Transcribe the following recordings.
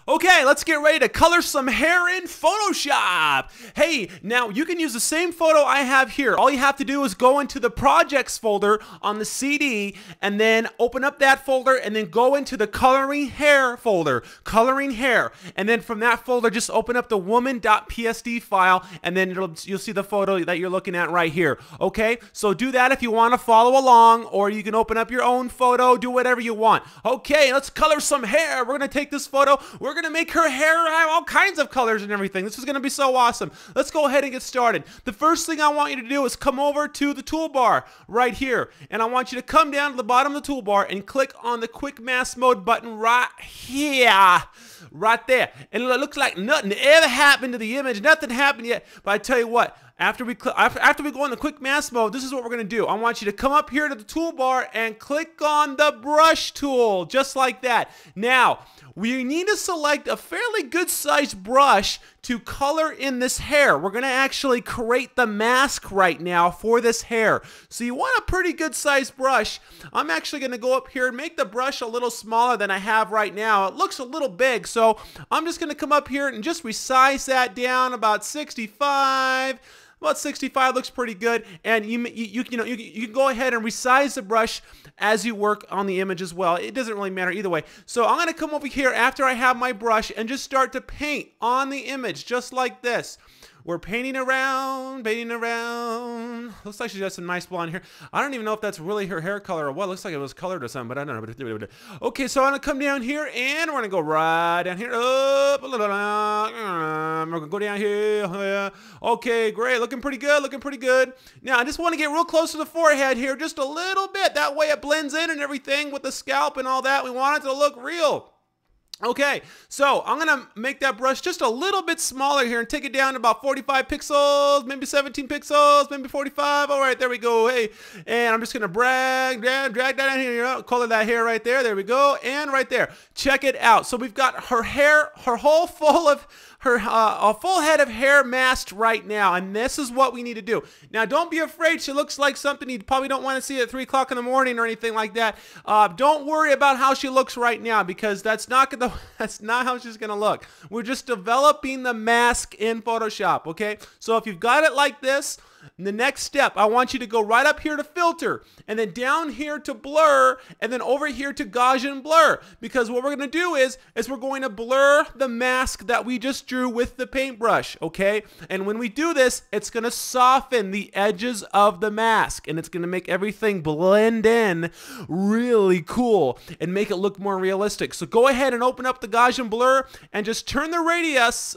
Okay, let's get ready to color some hair in Photoshop. Hey, now you can use the same photo I have here. All you have to do is go into the projects folder on the CD and then open up that folder and then go into the coloring hair folder, coloring hair. And then from that folder, just open up the woman.psd file and then you'll see the photo that you're looking at right here. Okay, so do that if you want to follow along, or you can open up your own photo, do whatever you want. Okay, let's color some hair. We're going to take this photo. We're going to make her hair have all kinds of colors and everything. This is going to be so awesome. Let's go ahead and get started. The first thing I want you to do is come over to the toolbar right here. And I want you to come down to the bottom of the toolbar and click on the quick mask mode button right here. Right there. And it looks like nothing ever happened to the image. Nothing happened yet. But I tell you what, after we go in the quick mask mode, this is what we're going to do. I want you to come up here to the toolbar and click on the brush tool, just like that. Now, we need to select a fairly good sized brush to color in this hair. We're going to actually create the mask right now for this hair. So you want a pretty good sized brush. I'm actually going to go up here and make the brush a little smaller than I have right now. It looks a little big, so I'm just going to come up here and just resize that down about 65. About 65 looks pretty good, and you can go ahead and resize the brush as you work on the image as well. It doesn't really matter either way. So I'm going to come over here after I have my brush and just start to paint on the image just like this. We're painting around, painting around. Looks like she's got some nice blonde hair. I don't even know if that's really her hair color or what. Looks like it was colored or something, but I don't know. Okay, so I'm gonna come down here and we're gonna go right down here. Up a little. We're gonna go down here. Okay, great. Looking pretty good. Looking pretty good. Now I just want to get real close to the forehead here, just a little bit. That way it blends in and everything with the scalp and all that. We want it to look real. Okay, so I'm going to make that brush just a little bit smaller here and take it down to about 45 pixels, maybe 17 pixels, maybe 45. All right, there we go. Hey, and I'm just going to drag that down here, color that hair right there. There we go, and right there. Check it out. So we've got her hair, her whole full of her a full head of hair masked right now, and this is what we need to do. Now, don't be afraid. She looks like something you probably don't want to see at 3 o'clock in the morning or anything like that. Don't worry about how she looks right now, because that's not how she's gonna look. We're just developing the mask in Photoshop. Okay, so if you've got it like this, the next step, I want you to go right up here to filter, and then down here to blur, and then over here to Gaussian blur, because what we're going to do is we're going to blur the mask that we just drew with the paintbrush, okay? And when we do this, it's going to soften the edges of the mask, and it's going to make everything blend in really cool and make it look more realistic. So go ahead and open up the Gaussian blur and just turn the radius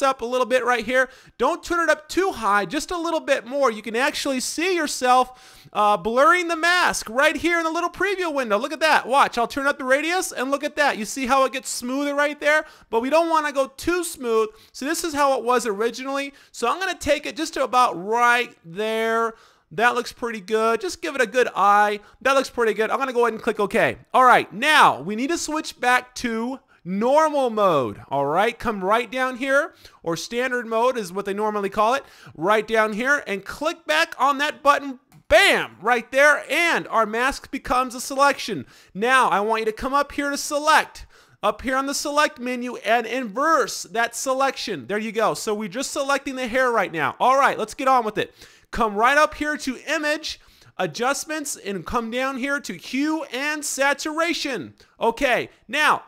up a little bit right here. Don't turn it up too high, just a little bit more. You can actually see yourself blurring the mask right here in the little preview window. Look at that. Watch, I'll turn up the radius and look at that. You see how it gets smoother right there? But we don't want to go too smooth. So this is how it was originally. So I'm going to take it just to about right there. That looks pretty good. Just give it a good eye. That looks pretty good. I'm going to go ahead and click OK. All right, now we need to switch back to normal mode. All right, come right down here, or standard mode is what they normally call it, right down here, and click back on that button. Bam, right there, and our mask becomes a selection. Now I want you to come up here to select, up here on the select menu, and inverse that selection. There you go. So we're just selecting the hair right now. All right, let's get on with it. Come right up here to image, adjustments, and come down here to hue and saturation. Okay, now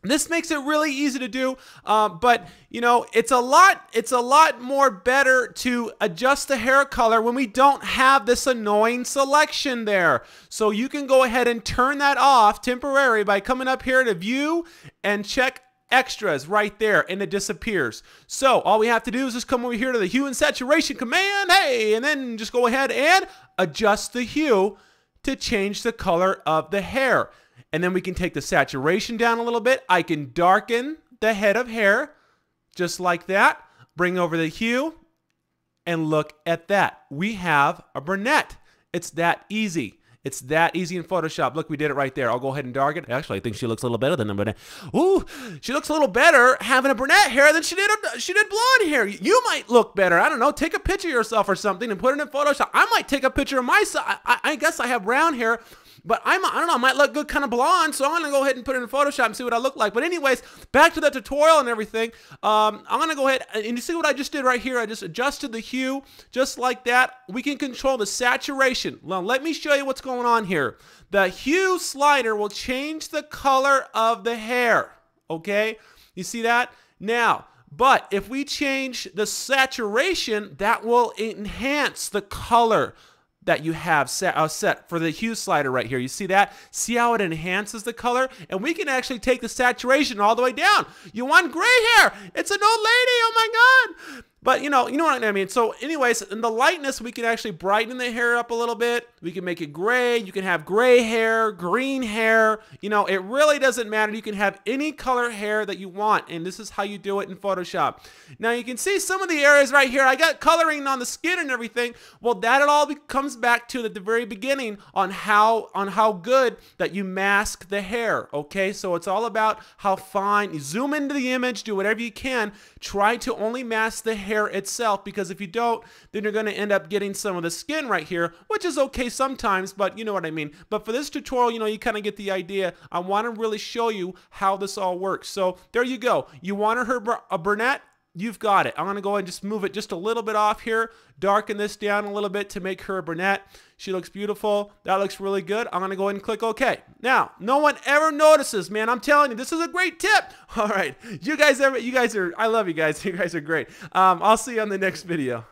this makes it really easy to do, but you know, it's a lot more better to adjust the hair color when we don't have this annoying selection there. So you can go ahead and turn that off temporarily by coming up here to view and check extras right there, and it disappears. So all we have to do is just come over here to the hue and saturation command, hey, and then just go ahead and adjust the hue to change the color of the hair. And then we can take the saturation down a little bit. I can darken the head of hair just like that. Bring over the hue, and look at that. We have a brunette. It's that easy. It's that easy in Photoshop. Look, we did it right there. I'll go ahead and darken. Actually, I think she looks a little better than a brunette. Ooh, she looks a little better having a brunette hair than she did blonde hair. You might look better. I don't know. Take a picture of yourself or something and put it in Photoshop. I might take a picture of myself. I guess I have brown hair. but I don't know, I might look good kind of blonde, so I'm gonna go ahead and put it in Photoshop and see what I look like. But anyways, back to the tutorial and everything. I'm gonna go ahead and you see what I just did right here. I just adjusted the hue just like that. We can control the saturation. Now let me show you what's going on here. The hue slider will change the color of the hair. Okay, you see that? Now, but if we change the saturation, that will enhance the color that you have set for the hue slider right here. You see that? See how it enhances the color? And we can actually take the saturation all the way down. You want gray hair? It's an old lady, oh my God. But you know what I mean. So anyways, in the lightness, we can actually brighten the hair up a little bit. We can make it gray. You can have gray hair, green hair. You know, it really doesn't matter. You can have any color hair that you want. And this is how you do it in Photoshop. Now you can see some of the areas right here. I got coloring on the skin and everything. Well, that it all comes back to at the very beginning on how good that you mask the hair. Okay, so it's all about how fine. You zoom into the image, do whatever you can. Try to only mask the hair itself, because if you don't, then you're going to end up getting some of the skin right here, which is okay sometimes, but you know what I mean. But for this tutorial, you know, you kind of get the idea. I want to really show you how this all works. So there you go. You want her a brunette? You've got it. I'm going to go and just move it just a little bit off here, darken this down a little bit to make her a brunette. She looks beautiful. That looks really good. I'm going to go ahead and click OK. Now, no one ever notices, man. I'm telling you, this is a great tip. All right. You guys are, I love you guys. You guys are great. I'll see you on the next video.